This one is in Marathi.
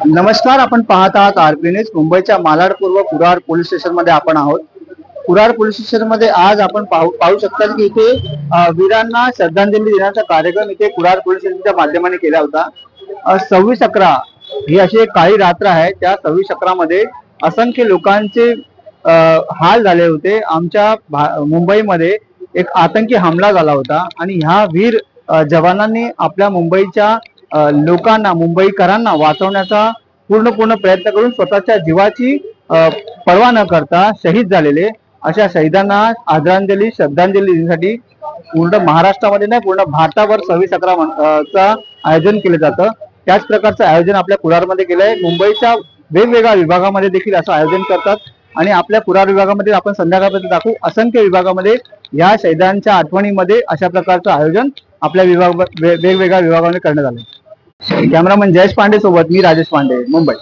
नमस्कार, आपण पाहत आहात आरपी न्यूज. मुंबईच्या मालाड पूर्व कुराड पोलीस स्टेशन मध्ये आपण आहोत. कुराड पोलीस स्टेशन मध्ये आज आपण पाहू शकता की इथे वीरांना श्रद्धांजली देण्याचा कार्यक्रम इथे कुराड पोलीस स्टेशनच्या माध्यमाने केला होता. 26/11 ही अशी एक काळी रात्र आहे. त्या 26/11 मध्ये असंख्य लोकांचे हाल झाले होते. आमच्या मुंबईमध्ये एक आतंकी हमला झाला होता आणि ह्या वीर जवानांनी आपल्या मुंबईच्या लोकांना, मुंबईकरांना वाचवण्याचा पूर्ण प्रयत्न करून स्वतःच्या जीवाची पर्वा न करता शहीद झालेले अशा शहीदांना आदरांजली, श्रद्धांजली देण्यासाठी पूर्ण महाराष्ट्रामध्ये नाही, पूर्ण भारताभर 26/11 चा आयोजन केलं जातं. त्याच प्रकारचं आयोजन आपल्या कुराडमध्ये केलंय. मुंबईच्या वेगवेगळ्या विभागामध्ये देखील असं आयोजन करतात आणि आपल्या कुराड विभागामध्ये आपण संध्याकाळपर्यंत दाखवू. असंख्य विभागामध्ये या शहीदांच्या आठवणीमध्ये अशा प्रकारचं आयोजन आपल्या वेगवेगळ्या विभागामध्ये करण्यात आलं. कॅमेरामन जयेश पांडे सोबत मी राजेश पांडे, मुंबई.